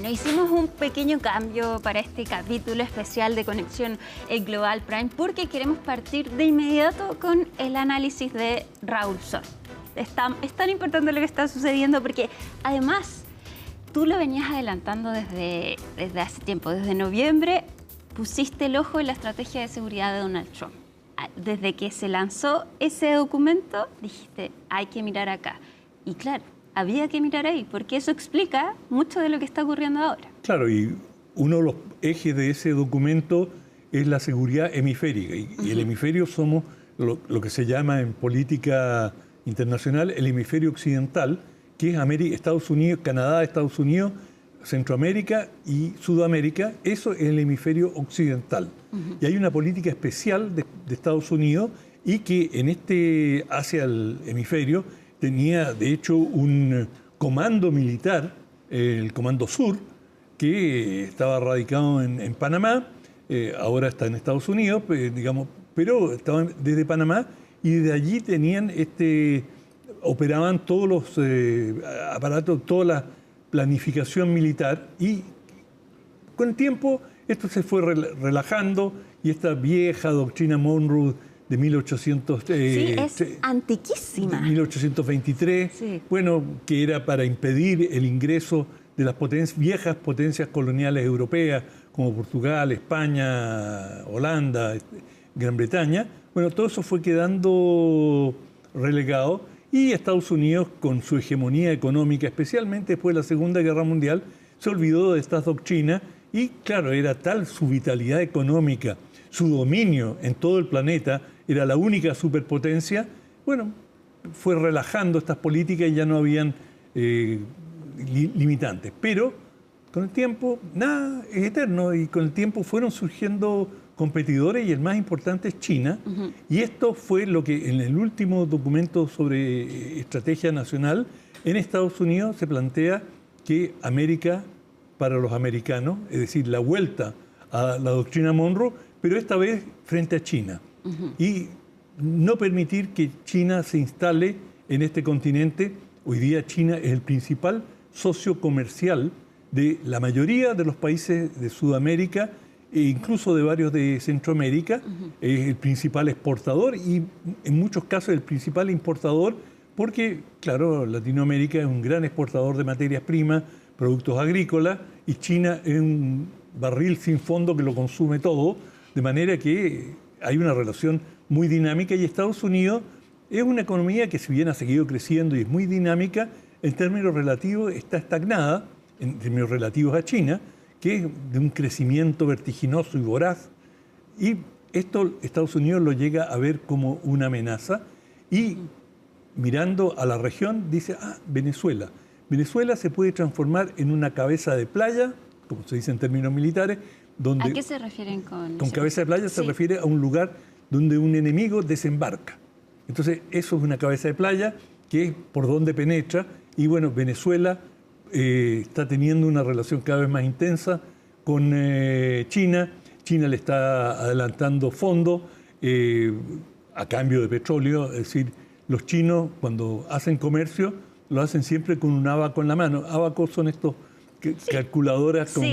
Bueno, hicimos un pequeño cambio para este capítulo especial de Conexión Global Prime porque queremos partir de inmediato con el análisis de Raúl Sol. Es tan importante lo que está sucediendo porque además tú lo venías adelantando desde hace tiempo, desde noviembre pusiste el ojo en la estrategia de seguridad de Donald Trump. Desde que se lanzó ese documento dijiste, hay que mirar acá. Y claro, había que mirar ahí, porque eso explica mucho de lo que está ocurriendo ahora. Claro, y uno de los ejes de ese documento es la seguridad hemisférica. Y el hemisferio somos lo que se llama en política internacional el hemisferio occidental, que es Estados Unidos, Canadá, Estados Unidos, Centroamérica y Sudamérica. Eso es el hemisferio occidental. Y hay una política especial de Estados Unidos y que hacia el hemisferio tenía, de hecho, un comando militar, el Comando Sur, que estaba radicado en Panamá, ahora está en Estados Unidos, digamos, pero estaban desde Panamá y desde allí operaban todos los aparatos, toda la planificación militar, y con el tiempo esto se fue relajando y esta vieja doctrina Monroe de 1800... sí, es antiquísima. De 1823, sí. Bueno, que era para impedir el ingreso de las viejas potencias coloniales europeas, como Portugal, España, Holanda, Gran Bretaña. Bueno, todo eso fue quedando relegado y Estados Unidos, con su hegemonía económica, especialmente después de la Segunda Guerra Mundial, se olvidó de estas doctrinas y, claro, era tal su vitalidad económica, su dominio en todo el planeta, era la única superpotencia. Bueno, fue relajando estas políticas y ya no habían limitantes. Pero con el tiempo, nada es eterno, y con el tiempo fueron surgiendo competidores y el más importante es China. Y esto fue lo que en el último documento sobre estrategia nacional en Estados Unidos se plantea, que América para los americanos, es decir, la vuelta a la doctrina Monroe, pero esta vez frente a China. Y no permitir que China se instale en este continente. Hoy día China es el principal socio comercial de la mayoría de los países de Sudamérica e incluso de varios de Centroamérica. Es el principal exportador y en muchos casos el principal importador, porque, claro, Latinoamérica es un gran exportador de materias primas, productos agrícolas, y China es un barril sin fondo que lo consume todo, de manera que hay una relación muy dinámica. Y Estados Unidos es una economía que, si bien ha seguido creciendo y es muy dinámica, en términos relativos está estagnada, en términos relativos a China, que es de un crecimiento vertiginoso y voraz. Y esto Estados Unidos lo llega a ver como una amenaza y, mirando a la región, dice, Venezuela. Venezuela se puede transformar en una cabeza de playa, como se dice en términos militares, donde... ¿A qué se refieren con...? Con cabeza de playa se refiere a un lugar donde un enemigo desembarca. Entonces, eso es una cabeza de playa que es por donde penetra. Y bueno, Venezuela está teniendo una relación cada vez más intensa con China. China le está adelantando fondos a cambio de petróleo. Es decir, los chinos, cuando hacen comercio, lo hacen siempre con un abaco en la mano. Abacos son estos calculadoras con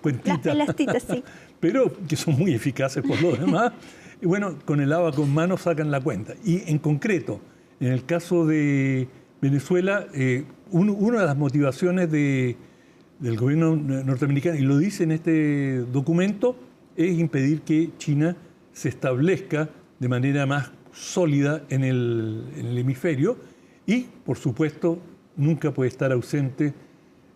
cuentitas. Las pelastitas, sí. Pero que son muy eficaces por lo demás. Y bueno, con el abaco en mano sacan la cuenta. Y en concreto, en el caso de Venezuela, una de las motivaciones del gobierno norteamericano, y lo dice en este documento, es impedir que China se establezca de manera más sólida en el hemisferio. Y, por supuesto, nunca puede estar ausente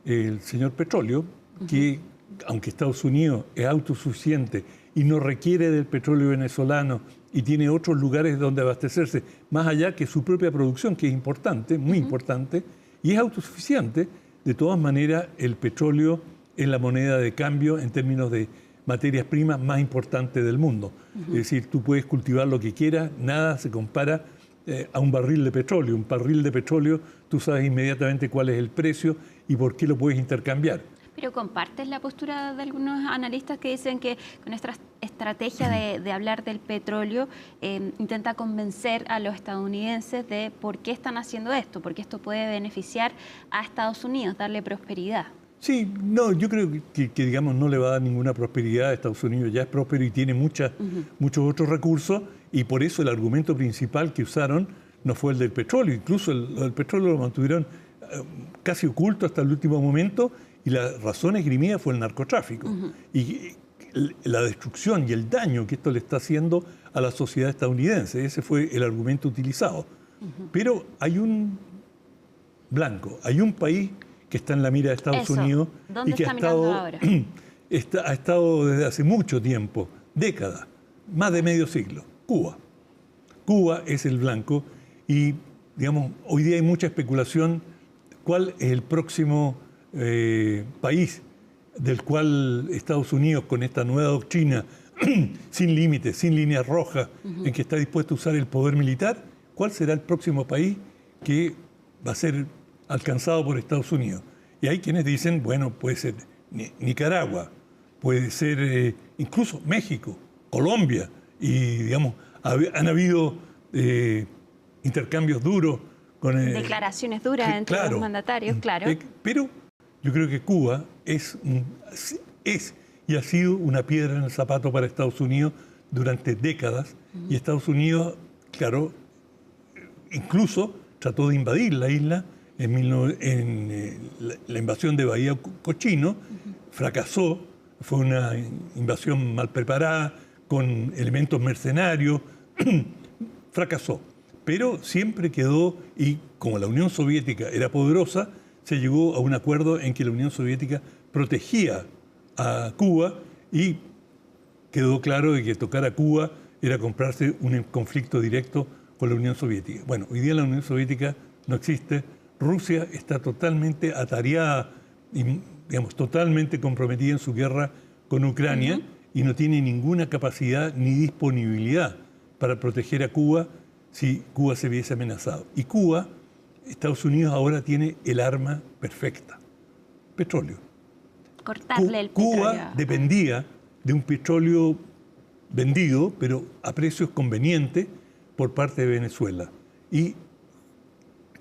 el señor petróleo, que, aunque Estados Unidos es autosuficiente y no requiere del petróleo venezolano y tiene otros lugares donde abastecerse, más allá que su propia producción, que es importante, muy importante, y es autosuficiente, de todas maneras el petróleo es la moneda de cambio en términos de materias primas más importante del mundo. Es decir, tú puedes cultivar lo que quieras, nada se compara a un barril de petróleo. Un barril de petróleo, tú sabes inmediatamente cuál es el precio y por qué lo puedes intercambiar. Pero ¿compartes la postura de algunos analistas que dicen que con esta estrategia de hablar del petróleo intenta convencer a los estadounidenses de por qué están haciendo esto? Porque esto puede beneficiar a Estados Unidos, darle prosperidad. Sí, no, yo creo que, digamos, no le va a dar ninguna prosperidad a Estados Unidos. Ya es próspero y tiene muchos otros recursos, y por eso el argumento principal que usaron no fue el del petróleo. Incluso el petróleo lo mantuvieron casi oculto hasta el último momento, y la razón esgrimida fue el narcotráfico. Y la destrucción y el daño que esto le está haciendo a la sociedad estadounidense. Ese fue el argumento utilizado. Pero hay un blanco, hay un país que está en la mira de Estados Unidos y que ha estado desde hace mucho tiempo, décadas, más de medio siglo, Cuba. Cuba es el blanco y, digamos, hoy día hay mucha especulación cuál es el próximo país del cual Estados Unidos, con esta nueva doctrina, sin límites, sin líneas rojas, en que está dispuesto a usar el poder militar, cuál será el próximo país que va a ser alcanzado por Estados Unidos. Y hay quienes dicen, bueno, puede ser Nicaragua, puede ser incluso México, Colombia, y, digamos, han habido intercambios duros con... declaraciones duras entre los mandatarios, claro. Pero yo creo que Cuba es y ha sido una piedra en el zapato para Estados Unidos durante décadas, y Estados Unidos, claro, incluso trató de invadir la isla en la invasión de Bahía Cochino, fracasó, fue una invasión mal preparada, con elementos mercenarios, fracasó. Pero siempre quedó, y como la Unión Soviética era poderosa, se llegó a un acuerdo en que la Unión Soviética protegía a Cuba, y quedó claro de que tocar a Cuba era comprarse un conflicto directo con la Unión Soviética. Bueno, hoy día la Unión Soviética no existe. Rusia está totalmente atareada y, digamos, totalmente comprometida en su guerra con Ucrania, y no tiene ninguna capacidad ni disponibilidad para proteger a Cuba si Cuba se viese amenazado. Y Cuba, Estados Unidos ahora tiene el arma perfecta: petróleo. Cortarle el petróleo. Cuba dependía de un petróleo vendido, pero a precios convenientes, por parte de Venezuela. Y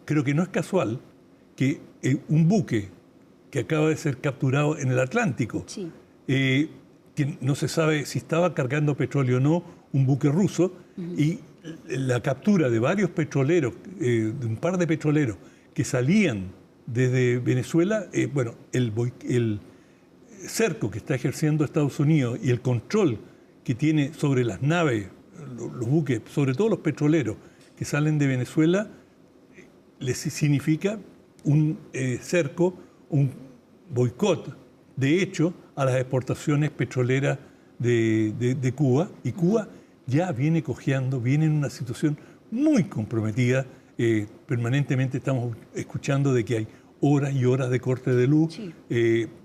creo que no es casual que un buque que acaba de ser capturado en el Atlántico, que no se sabe si estaba cargando petróleo o no, un buque ruso, y la captura de varios petroleros, de un par de petroleros que salían desde Venezuela, bueno, el cerco que está ejerciendo Estados Unidos y el control que tiene sobre las naves, los buques, sobre todo los petroleros que salen de Venezuela, les significa un cerco, un boicot, de hecho, a las exportaciones petroleras de Cuba. Y Cuba ya viene cojeando, viene en una situación muy comprometida. Permanentemente estamos escuchando de que hay horas y horas de corte de luz,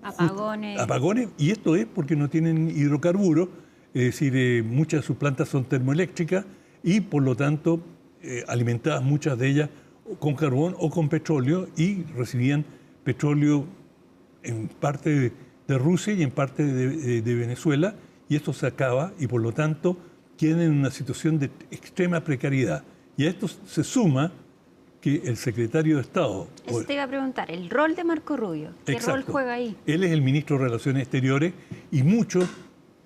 apagones, y esto es porque no tienen hidrocarburos, es decir, muchas de sus plantas son termoeléctricas y, por lo tanto, alimentadas muchas de ellas con carbón o con petróleo, y recibían petróleo en parte de Rusia y en parte de Venezuela, y esto se acaba, y por lo tanto quedan en una situación de extrema precariedad. Y a esto se suma que el secretario de Estado... Eso te iba a preguntar, el rol de Marco Rubio, ¿qué rol juega ahí? Él es el ministro de Relaciones Exteriores, y muchos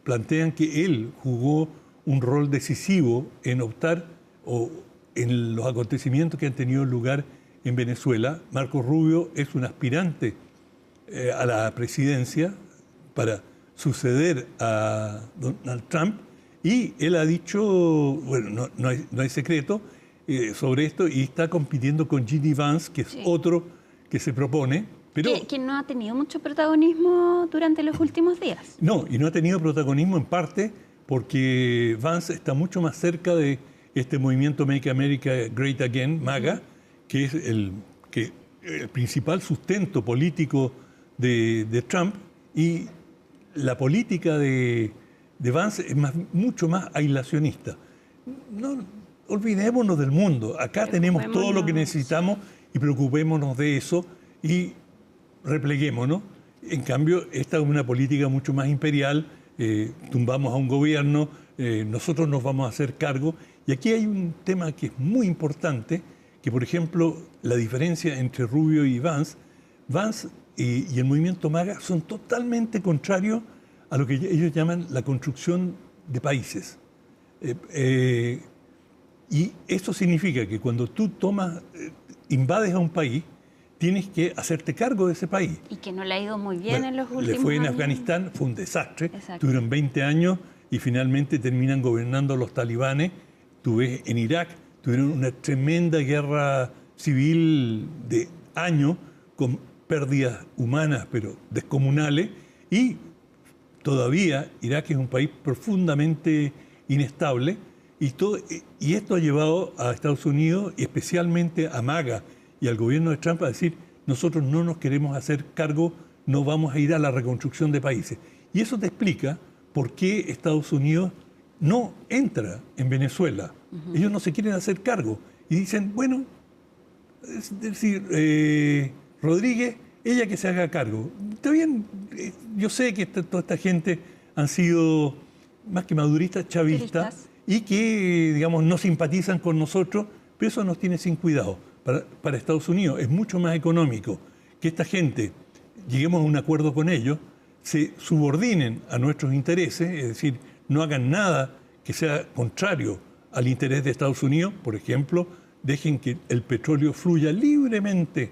plantean que él jugó un rol decisivo en optar en los acontecimientos que han tenido lugar en Venezuela. Marco Rubio es un aspirante a la presidencia para suceder a Donald Trump, y él ha dicho, bueno, no hay secreto sobre esto, y está compitiendo con J.D. Vance, que es otro que se propone. Pero que no ha tenido mucho protagonismo durante los últimos días. No, y no ha tenido protagonismo en parte porque Vance está mucho más cerca de este movimiento Make America Great Again, MAGA, que es el principal sustento político de Trump, y la política de Vance es mucho más aislacionista. No olvidémonos del mundo, acá tenemos todo lo que necesitamos y preocupémonos de eso y repleguémonos. En cambio, esta es una política mucho más imperial, tumbamos a un gobierno, nosotros nos vamos a hacer cargo. Y aquí hay un tema que es muy importante, que por ejemplo, la diferencia entre Rubio y Vance y el movimiento MAGA son totalmente contrarios a lo que ellos llaman la construcción de países. Y eso significa que cuando tú invades a un país, tienes que hacerte cargo de ese país. Y que no le ha ido muy bien en los últimos años. Le fue en Afganistán, fue un desastre. Exacto. Tuvieron 20 años y finalmente terminan gobernando los talibanes. Tú ves en Irak, tuvieron una tremenda guerra civil de años con pérdidas humanas, pero descomunales. Y todavía Irak es un país profundamente inestable. Y esto ha llevado a Estados Unidos, y especialmente a MAGA y al gobierno de Trump, a decir: nosotros no nos queremos hacer cargo, no vamos a ir a la reconstrucción de países. Y eso te explica por qué Estados Unidos no entra en Venezuela. Ellos no se quieren hacer cargo. Y dicen, bueno, es decir, Rodríguez, ella que se haga cargo. Está bien, yo sé que toda esta gente han sido, más que maduristas, chavistas, y que, digamos, no simpatizan con nosotros, pero eso nos tiene sin cuidado. Para Estados Unidos es mucho más económico que esta gente, lleguemos a un acuerdo con ellos, se subordinen a nuestros intereses, es decir, no hagan nada que sea contrario al interés de Estados Unidos. Por ejemplo, dejen que el petróleo fluya libremente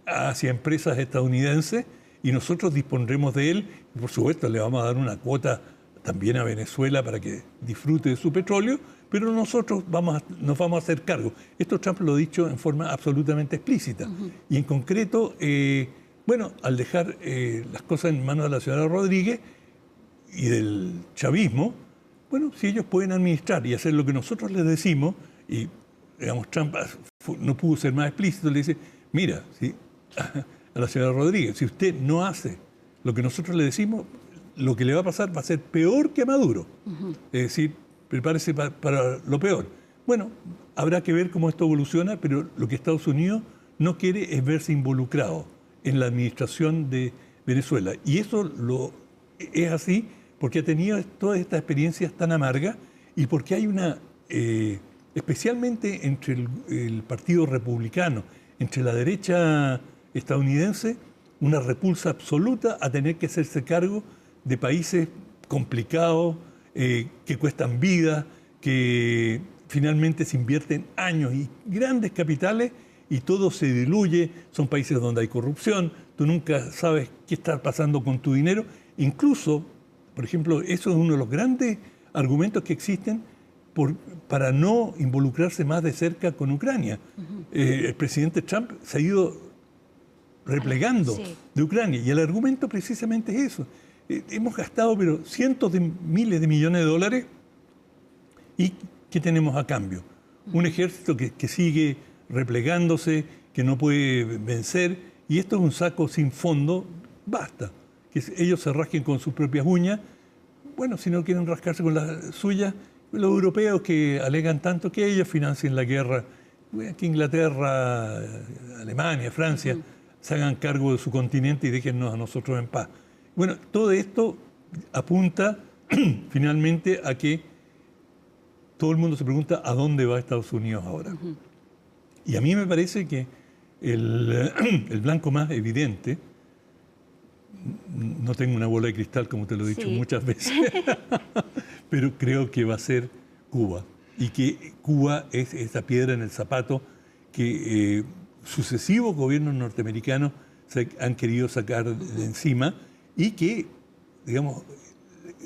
hacia empresas estadounidenses y nosotros dispondremos de él. Y por supuesto, le vamos a dar una cuota también a Venezuela para que disfrute de su petróleo, pero nosotros nos vamos a hacer cargo. Esto Trump lo ha dicho en forma absolutamente explícita. Y en concreto, bueno, al dejar las cosas en manos de la señora Rodríguez y del chavismo, bueno, si ellos pueden administrar y hacer lo que nosotros les decimos, y digamos, Trump no pudo ser más explícito, le dice, mira, ¿sí? a la señora Rodríguez, si usted no hace lo que nosotros le decimos, lo que le va a pasar va a ser peor que a Maduro. Es decir, prepárese para lo peor. Bueno, habrá que ver cómo esto evoluciona, pero lo que Estados Unidos no quiere es verse involucrado en la administración de Venezuela. Y eso es así porque ha tenido todas estas experiencias tan amargas y porque hay una, especialmente entre el Partido Republicano, entre la derecha estadounidense, una repulsa absoluta a tener que hacerse cargo de países complicados, que cuestan vidas, que finalmente se invierten años y grandes capitales y todo se diluye. Son países donde hay corrupción, tú nunca sabes qué está pasando con tu dinero. Incluso, por ejemplo, eso es uno de los grandes argumentos que existen para no involucrarse más de cerca con Ucrania. El presidente Trump se ha ido replegando de Ucrania y el argumento precisamente es eso. Hemos gastado pero cientos de miles de millones de dólares y ¿qué tenemos a cambio? Un ejército que sigue replegándose, que no puede vencer, y esto es un saco sin fondo. Basta que ellos se rasquen con sus propias uñas. Bueno, si no quieren rascarse con las suyas, los europeos que alegan tanto que ellos financien la guerra, que Inglaterra, Alemania, Francia se hagan cargo de su continente y déjennos a nosotros en paz. Bueno, todo esto apunta finalmente a que todo el mundo se pregunta a dónde va Estados Unidos ahora. Y a mí me parece que el blanco más evidente, no tengo una bola de cristal como te lo he dicho muchas veces, pero creo que va a ser Cuba. Y que Cuba es esa piedra en el zapato que sucesivos gobiernos norteamericanos se han querido sacar de encima y que, digamos,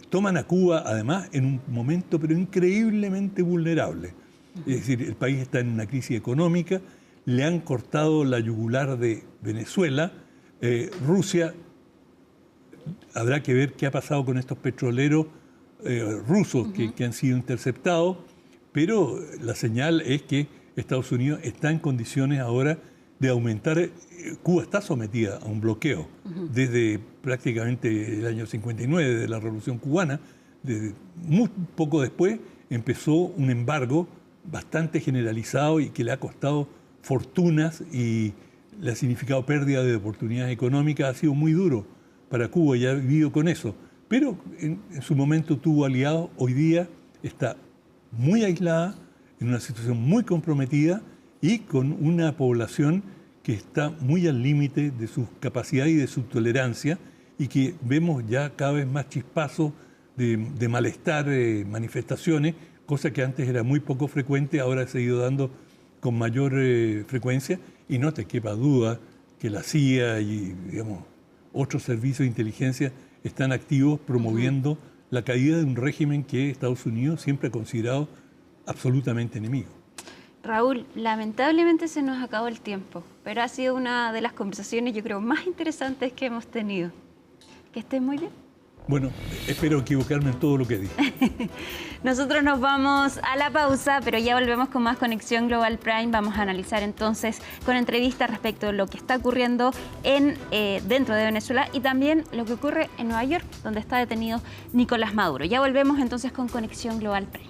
toman a Cuba además en un momento pero increíblemente vulnerable. Es decir, el país está en una crisis económica, le han cortado la yugular de Venezuela, Rusia, habrá que ver qué ha pasado con estos petroleros rusos que han sido interceptados, pero la señal es que Estados Unidos está en condiciones ahora de aumentar. Cuba está sometida a un bloqueo desde prácticamente el año 59, de la Revolución Cubana. Desde muy poco después empezó un embargo bastante generalizado y que le ha costado fortunas y le ha significado pérdida de oportunidades económicas. Ha sido muy duro para Cuba y ha vivido con eso. Pero en su momento tuvo aliados. Hoy día está muy aislada, en una situación muy comprometida y con una población que está muy al límite de su capacidad y de su tolerancia, y que vemos ya cada vez más chispazos de malestar, manifestaciones, cosa que antes era muy poco frecuente, ahora se ha ido dando con mayor frecuencia, y no te quepa duda que la CIA y, digamos, otros servicios de inteligencia están activos promoviendo la caída de un régimen que Estados Unidos siempre ha considerado absolutamente enemigo. Raúl, lamentablemente se nos acabó el tiempo, pero ha sido una de las conversaciones, yo creo, más interesantes que hemos tenido. Que estés muy bien. Bueno, espero equivocarme en todo lo que dije. Nosotros nos vamos a la pausa, pero ya volvemos con más Conexión Global Prime. Vamos a analizar entonces con entrevistas respecto a lo que está ocurriendo dentro de Venezuela y también lo que ocurre en Nueva York, donde está detenido Nicolás Maduro. Ya volvemos entonces con Conexión Global Prime.